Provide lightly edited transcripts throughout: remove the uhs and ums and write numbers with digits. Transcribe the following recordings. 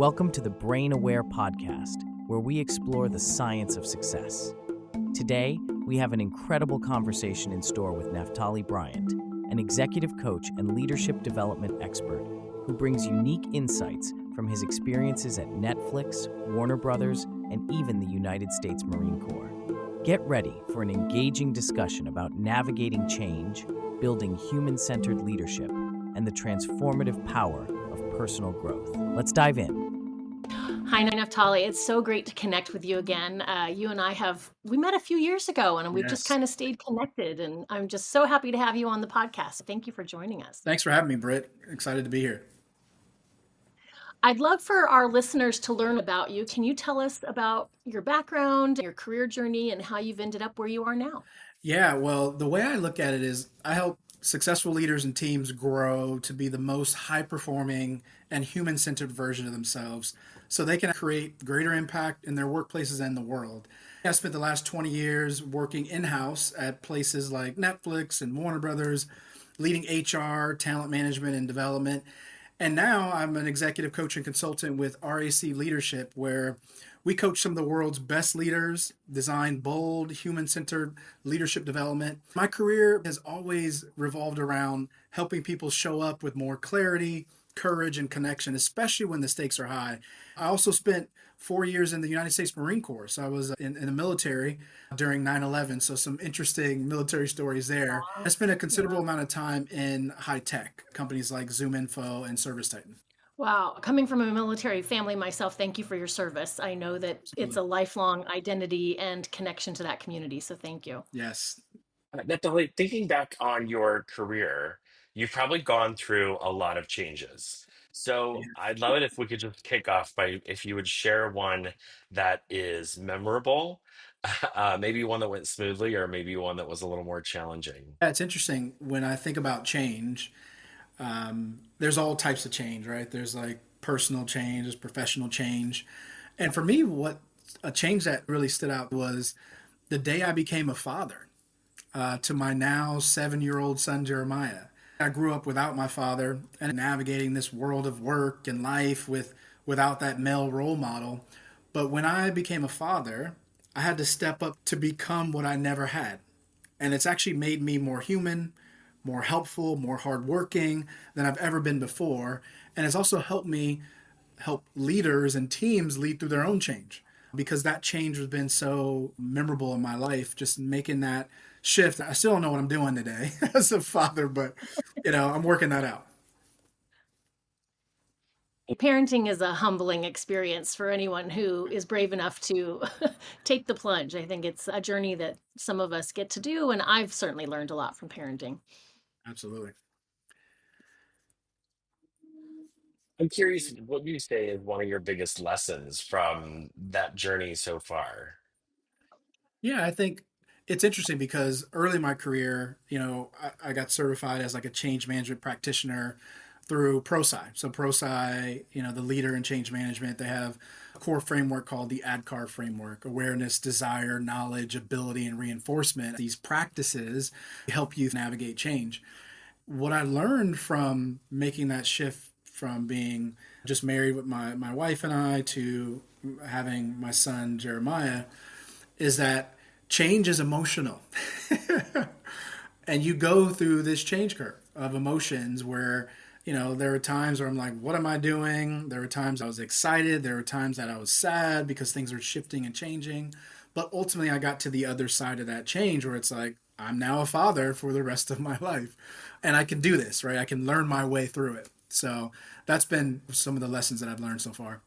Welcome to the Brain Aware podcast, where we explore the science of success. Today, we have an incredible conversation in store with Naphtali Bryant, an executive coach and leadership development expert who brings unique insights from his experiences at Netflix, Warner Brothers, and even the United States Marine Corps. Get ready for an engaging discussion about navigating change, building human-centered leadership, and the transformative power of personal growth. Let's dive in. Hi, Naphtali. It's so great to connect with you again. You and we met a few years ago and we've just Yes. kind of stayed connected. And I'm just so happy to have you on the podcast. Thank you for joining us. Thanks for having me, Britt. Excited to be here. I'd love for our listeners to learn about you. Can you tell us about your background, your career journey, and how you've ended up where you are now? Yeah, well, the way I look at it is I help successful leaders and teams grow to be the most high performing and human centered version of themselves so they can create greater impact in their workplaces and the world. I spent the last 20 years working in house at places like Netflix and Warner Brothers, leading HR, talent management, and development. And now I'm an executive coach and consultant with RAC Leadership, where we coach some of the world's best leaders, design bold, human-centered leadership development. My career has always revolved around helping people show up with more clarity, courage, and connection, especially when the stakes are high. I also spent 4 years in the United States Marine Corps. So I was in the military during 9/11. So some interesting military stories there. I spent a considerable amount of time in high tech companies like ZoomInfo and ServiceTitan. Wow. Coming from a military family myself, thank you for your service. I know that it's a lifelong identity and connection to that community. So thank you. Yes. Naphtali, thinking back on your career, you've probably gone through a lot of changes. So I'd love it if we could just kick off by if you would share one that is memorable, maybe one that went smoothly, or maybe one that was a little more challenging. Yeah, it's interesting when I think about change. There's all types of change, right? There's like personal change, there's professional change. And for me, what a change that really stood out was the day I became a father to my now 7-year-old son, Jeremiah. I grew up without my father and navigating this world of work and life without that male role model. But when I became a father, I had to step up to become what I never had. And it's actually made me more human, more helpful, more hardworking than I've ever been before. And it's also helped me help leaders and teams lead through their own change because that change has been so memorable in my life, just making that shift. I still don't know what I'm doing today as a father, but I'm working that out. Parenting is a humbling experience for anyone who is brave enough to take the plunge. I think it's a journey that some of us get to do, and I've certainly learned a lot from parenting. Absolutely. I'm curious, what do you say is one of your biggest lessons from that journey so far? Yeah, I think it's interesting because early in my career, I got certified as like a change management practitioner through ProSci. So ProSci, the leader in change management, they have a core framework called the ADKAR framework: awareness, desire, knowledge, ability, and reinforcement. These practices help you navigate change. What I learned from making that shift from being just married with my wife and I to having my son Jeremiah is that change is emotional. And you go through this change curve of emotions where, there are times where I'm like, what am I doing? There were times I was excited. There were times that I was sad because things are shifting and changing. But ultimately, I got to the other side of that change where it's like, I'm now a father for the rest of my life. And I can do this, right? I can learn my way through it. So that's been some of the lessons that I've learned so far.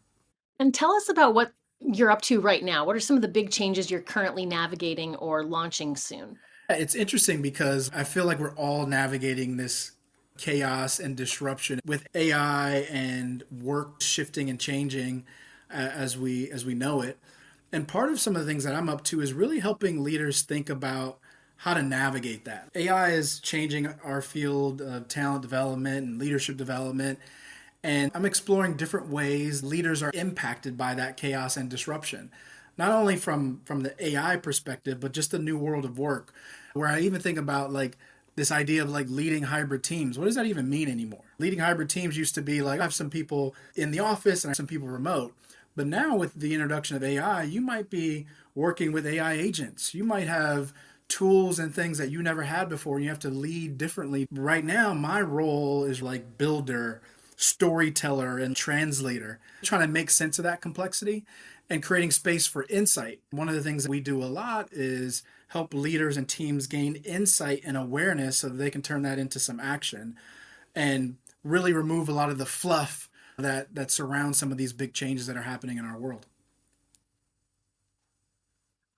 And tell us about what you're up to right now. What are some of the big changes you're currently navigating or launching soon? It's interesting because I feel like we're all navigating this chaos and disruption with AI and work shifting and changing as we know it. And part of some of the things that I'm up to is really helping leaders think about how to navigate that. AI is changing our field of talent development and leadership development. And I'm exploring different ways leaders are impacted by that chaos and disruption, not only from the AI perspective, but just the new world of work, where I even think about like This idea of like leading hybrid teams, what does that even mean anymore? Leading hybrid teams used to be like, I have some people in the office and I have some people remote. But now with the introduction of AI, you might be working with AI agents. You might have tools and things that you never had before. And you have to lead differently. Right now, my role is like builder, storyteller, and translator, trying to make sense of that complexity and creating space for insight. One of the things that we do a lot is help leaders and teams gain insight and awareness so that they can turn that into some action and really remove a lot of the fluff that surrounds some of these big changes that are happening in our world.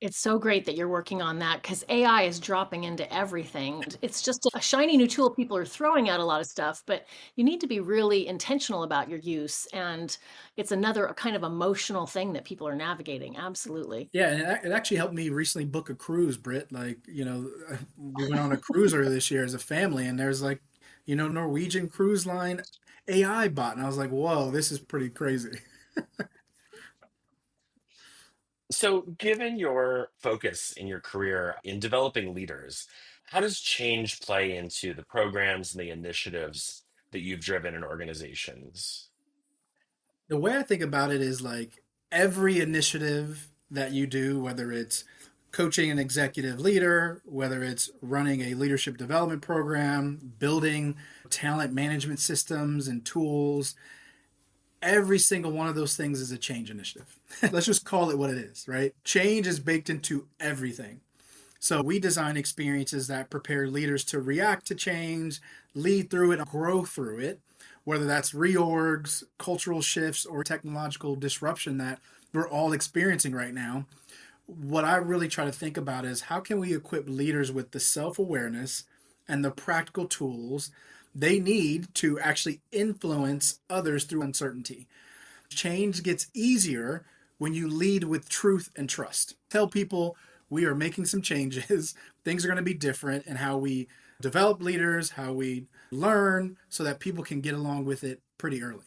It's so great that you're working on that because AI is dropping into everything. It's just a shiny new tool. People are throwing out a lot of stuff, but you need to be really intentional about your use. And it's another kind of emotional thing that people are navigating. Absolutely. Yeah, and it actually helped me recently book a cruise, Britt. Like, we went on a cruise earlier this year as a family, and there's like, Norwegian Cruise Line AI bot. And I was like, whoa, this is pretty crazy. So, given your focus in your career in developing leaders, how does change play into the programs and the initiatives that you've driven in organizations? The way I think about it is like every initiative that you do, whether it's coaching an executive leader, whether it's running a leadership development program, building talent management systems and tools, every single one of those things is a change initiative. Let's just call it what it is, right? Change is baked into everything. So we design experiences that prepare leaders to react to change, lead through it, grow through it, whether that's reorgs, cultural shifts, or technological disruption that we're all experiencing right now. What I really try to think about is how can we equip leaders with the self awareness and the practical tools they need to actually influence others through uncertainty. Change gets easier when you lead with truth and trust. Tell people we are making some changes, things are going to be different, and how we develop leaders, how we learn so that people can get along with it pretty early.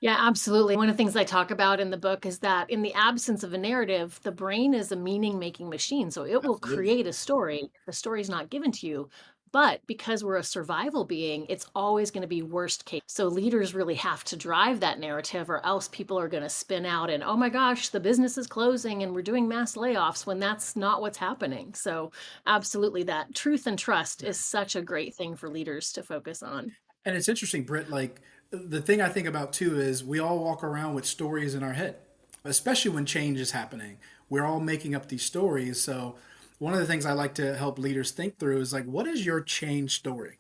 Yeah, absolutely. One of the things I talk about in the book is that in the absence of a narrative, the brain is a meaning making machine. So it will Absolutely. create a story. The story is not given to you. But because we're a survival being, it's always going to be worst case. So leaders really have to drive that narrative, or else people are going to spin out and, oh my gosh, the business is closing and we're doing mass layoffs when that's not what's happening. So, absolutely, that truth and trust is such a great thing for leaders to focus on. And it's interesting, Britt, like the thing I think about too is we all walk around with stories in our head, especially when change is happening. We're all making up these stories. So, one of the things I like to help leaders think through is like, what is your change story?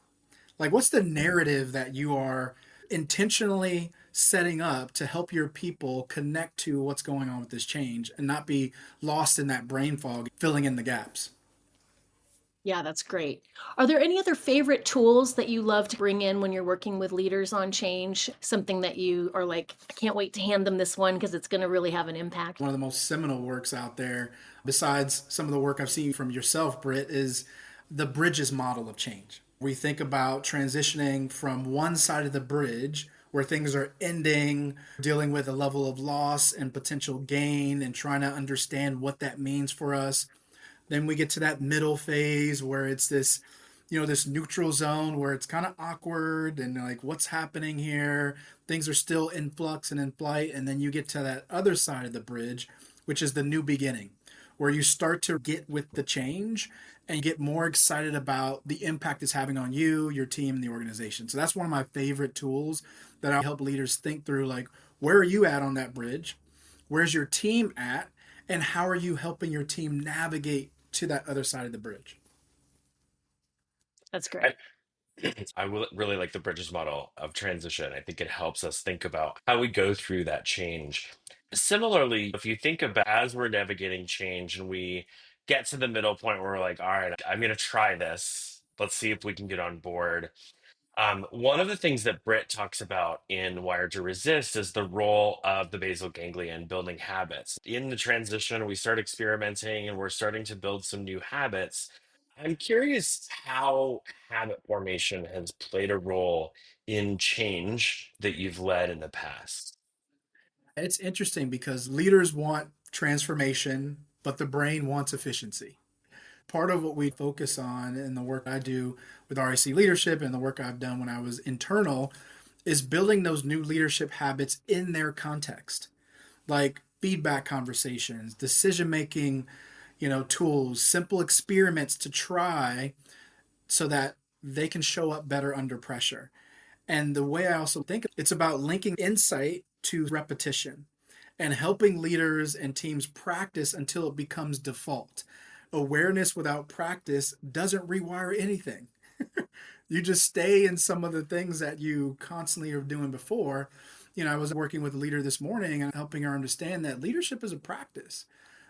Like, what's the narrative that you are intentionally setting up to help your people connect to what's going on with this change and not be lost in that brain fog, filling in the gaps? Yeah, that's great. Are there any other favorite tools that you love to bring in when you're working with leaders on change? Something that you are like, I can't wait to hand them this one because it's going to really have an impact? One of the most seminal works out there, besides some of the work I've seen from yourself, Britt, is the bridges model of change. We think about transitioning from one side of the bridge where things are ending, dealing with a level of loss and potential gain, and trying to understand what that means for us. Then we get to that middle phase where it's this, this neutral zone where it's kind of awkward and like what's happening here. Things are still in flux and in flight. And then you get to that other side of the bridge, which is the new beginning, where you start to get with the change and get more excited about the impact it's having on you, your team, and the organization. So that's one of my favorite tools that I help leaders think through, like, where are you at on that bridge? Where's your team at? And how are you helping your team navigate to that other side of the bridge? That's I, great. really like the Bridges model of transition. I think it helps us think about how we go through that change. Similarly, if you think about as we're navigating change and we get to the middle point where we're like, all right, I'm going to try this. Let's see if we can get on board. One of the things that Britt talks about in Wired to Resist is the role of the basal ganglia in building habits. In the transition, we start experimenting and we're starting to build some new habits. I'm curious how habit formation has played a role in change that you've led in the past. It's interesting because leaders want transformation, but the brain wants efficiency. Part of what we focus on in the work I do with RAC leadership and the work I've done when I was internal is building those new leadership habits in their context, like feedback conversations, decision making, tools, simple experiments to try so that they can show up better under pressure. And the way I also think it's about linking insight to repetition and helping leaders and teams practice until it becomes default. Awareness without practice doesn't rewire anything. You just stay in some of the things that you constantly are doing before. I was working with a leader this morning and helping her understand that leadership is a practice.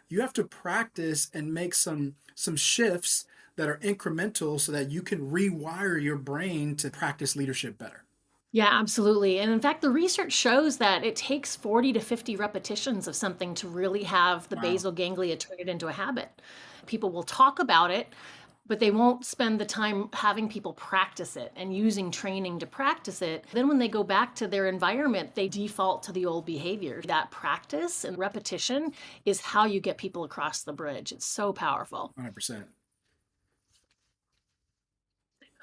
You have to practice and make some shifts that are incremental so that you can rewire your brain to practice leadership better. Yeah, absolutely. And in fact, the research shows that it takes 40 to 50 repetitions of something to really have the Wow. basal ganglia turn it into a habit. People will talk about it, but they won't spend the time having people practice it and using training to practice it. Then when they go back to their environment, they default to the old behavior. That practice and repetition is how you get people across the bridge. It's so powerful. 100%.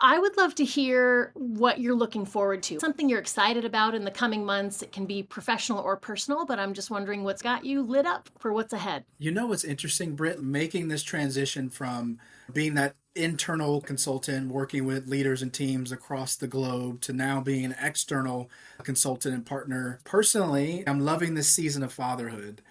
I would love to hear what you're looking forward to, something you're excited about in the coming months. It can be professional or personal, but I'm just wondering what's got you lit up for what's ahead. What's interesting, Britt, making this transition from being that internal consultant working with leaders and teams across the globe to now being an external consultant and partner. Personally, I'm loving this season of fatherhood.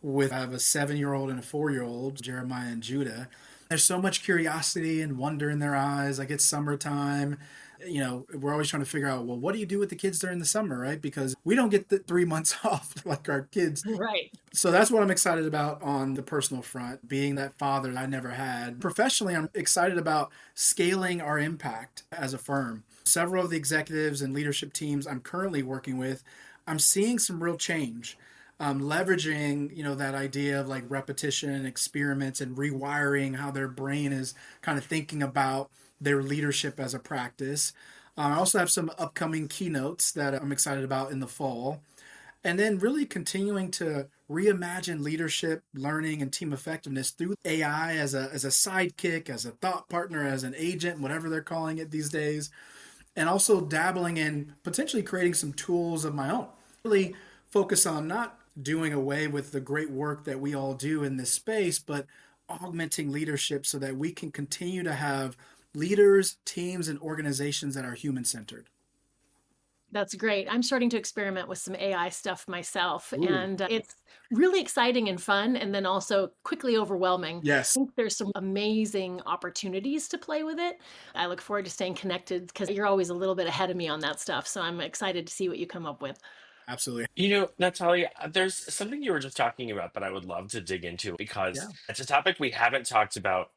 I have a 7-year-old and a 4-year-old, Jeremiah and Judah. There's so much curiosity and wonder in their eyes. Like, it's summertime. We're always trying to figure out, well, what do you do with the kids during the summer, right? Because we don't get the 3 months off like our kids. Right. So that's what I'm excited about on the personal front, being that father I never had. Professionally, I'm excited about scaling our impact as a firm. Several of the executives and leadership teams I'm currently working with, I'm seeing some real change. Leveraging, that idea of like repetition, experiments, and rewiring how their brain is kind of thinking about their leadership as a practice. I also have some upcoming keynotes that I'm excited about in the fall. And then really continuing to reimagine leadership, learning, and team effectiveness through AI as a sidekick, as a thought partner, as an agent, whatever they're calling it these days. And also dabbling in potentially creating some tools of my own. Really focus on not doing away with the great work that we all do in this space, but augmenting leadership so that we can continue to have leaders, teams, and organizations that are human-centered. That's great. I'm starting to experiment with some AI stuff myself, Ooh. and it's really exciting and fun, and then also quickly overwhelming. Yes, I think there's some amazing opportunities to play with it. I look forward to staying connected because you're always a little bit ahead of me on that stuff. So I'm excited to see what you come up with. absolutely. Natalia, there's something you were just talking about that I would love to dig into because Yeah. it's a topic we haven't talked about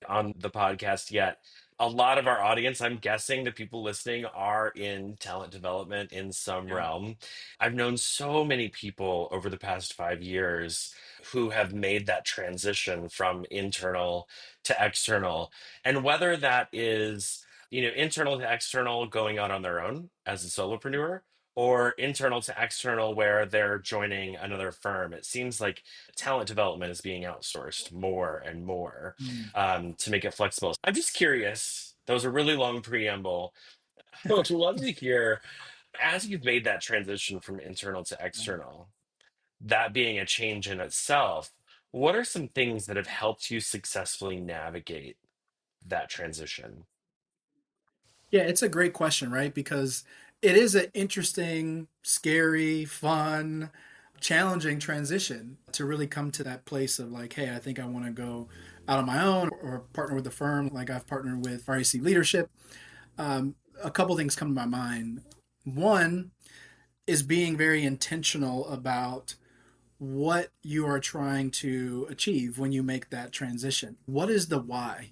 on the podcast yet. A lot of our audience, I'm guessing the people listening, are in talent development in some Yeah. realm. I've known so many people over the past 5 years who have made that transition from internal to external. And whether that is, internal to external going out on their own as a solopreneur, or internal to external where they're joining another firm, it seems like talent development is being outsourced more and more Mm. to make it flexible. I'm just curious. That was a really long preamble. I would love to hear, as you've made that transition from internal to external, that being a change in itself, what are some things that have helped you successfully navigate that transition? Yeah, it's a great question, right? Because it is an interesting, scary, fun, challenging transition to really come to that place of like, hey, I think I want to go out on my own or partner with a firm like I've partnered with RAC Leadership. A couple things come to my mind. One is being very intentional about what you are trying to achieve when you make that transition. What is the why?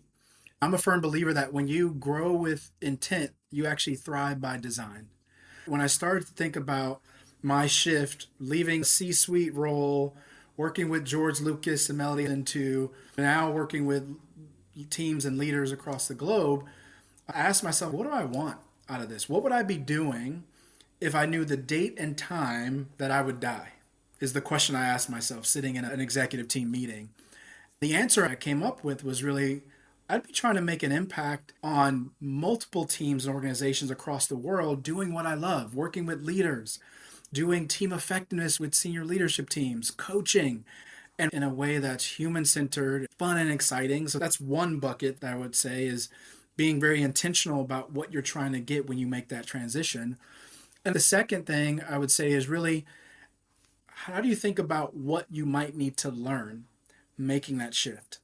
I'm a firm believer that when you grow with intent, you actually thrive by design. When I started to think about my shift, leaving a C-suite role, working with George Lucas and Melody, into now working with teams and leaders across the globe, I asked myself, what do I want out of this? What would I be doing if I knew the date and time that I would die? Is the question I asked myself sitting in an executive team meeting. The answer I came up with was really I'd be trying to make an impact on multiple teams and organizations across the world doing what I love, working with leaders, doing team effectiveness with senior leadership teams, coaching, and in a way that's human centered, fun, and exciting. So that's one bucket that I would say is being very intentional about what you're trying to get when you make that transition. And the second thing I would say is really how do you think about what you might need to learn making that shift?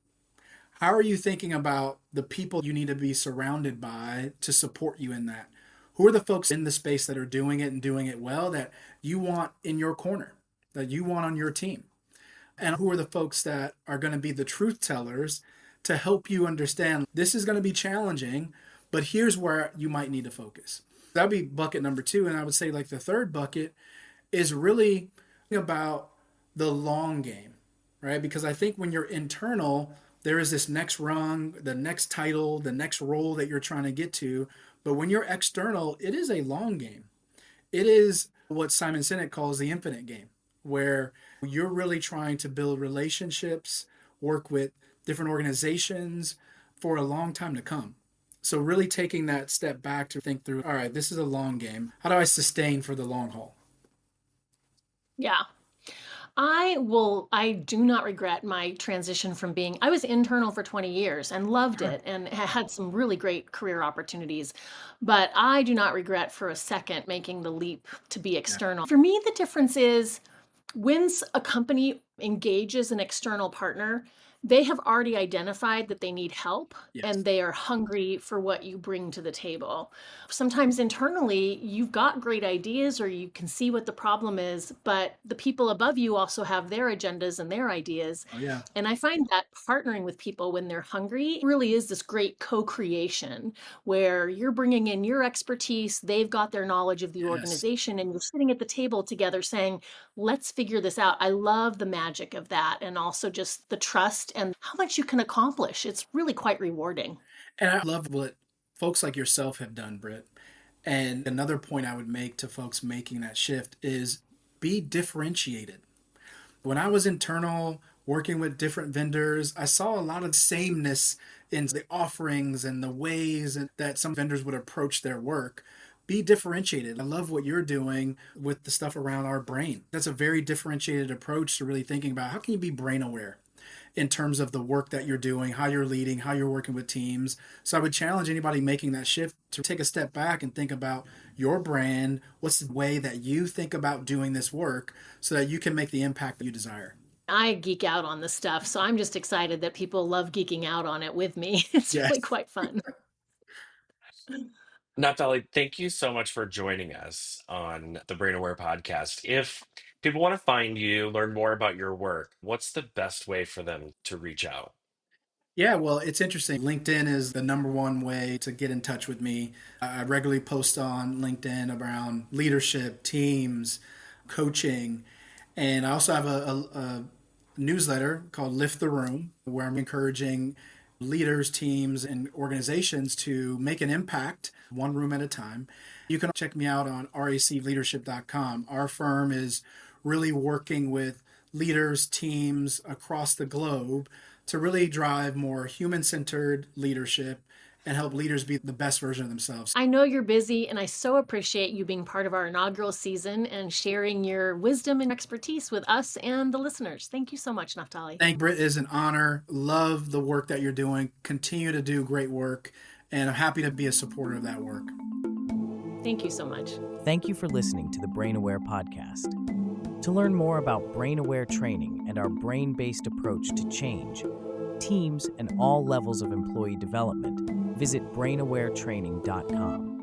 How are you thinking about the people you need to be surrounded by to support you in that? Who are the folks in the space that are doing it and doing it well that you want in your corner, that you want on your team? And who are the folks that are going to be the truth tellers to help you understand this is going to be challenging, but here's where you might need to focus? That'd be bucket number two. And I would say, like, the third bucket is really about the long game, right? Because I think when you're internal, there is this next rung, the next title, the next role that you're trying to get to. But when you're external, it is a long game. It is what Simon Sinek calls the infinite game, where you're really trying to build relationships, work with different organizations for a long time to come. So really taking that step back to think through, all right, this is a long game. How do I sustain for the long haul? Yeah. I do not regret my transition from I was internal for 20 years and loved Sure. it and had some really great career opportunities, but I do not regret for a second making the leap to be Yeah. external. For me, the difference is when a company engages an external partner, they have already identified that they need help Yes. and they are hungry for what you bring to the table. Sometimes internally, you've got great ideas or you can see what the problem is, but the people above you also have their agendas and their ideas. Oh, yeah. And I find that partnering with people when they're hungry really is this great co-creation where you're bringing in your expertise, they've got their knowledge of the Yes. organization, and you're sitting at the table together saying, let's figure this out. I love the magic of that and also just the trust and how much you can accomplish. It's really quite rewarding. And I love what folks like yourself have done, Britt. And another point I would make to folks making that shift is be differentiated. When I was internal, working with different vendors, I saw a lot of sameness in the offerings and the ways that some vendors would approach their work. Be differentiated. I love what you're doing with the stuff around our brain. That's a very differentiated approach to really thinking about how can you be brain aware in terms of the work that you're doing, how you're leading, how you're working with teams. So I would challenge anybody making that shift to take a step back and think about your brand. What's the way that you think about doing this work so that you can make the impact that you desire? I geek out on this stuff, so I'm just excited that people love geeking out on it with me. It's Yes. really quite fun. Naphtali, thank you so much for joining us on the Brain Aware podcast. If people want to find you, learn more about your work, what's the best way for them to reach out? Yeah, well, it's interesting. LinkedIn is the number one way to get in touch with me. I regularly post on LinkedIn around leadership, teams, coaching, and I also have a newsletter called Lift the Room, where I'm encouraging leaders, teams, and organizations to make an impact one room at a time. You can check me out on racleadership.com. Our firm is really working with leaders, teams across the globe to really drive more human centered leadership and help leaders be the best version of themselves. I know you're busy, and I so appreciate you being part of our inaugural season and sharing your wisdom and expertise with us and the listeners. Thank you so much, Naphtali. Thank you, Britt. It is an honor. Love the work that you're doing. Continue to do great work, and I'm happy to be a supporter of that work. Thank you so much. Thank you for listening to the Brain Aware podcast. To learn more about Brain Aware training and our brain-based approach to change, teams, and all levels of employee development, visit brainawaretraining.com.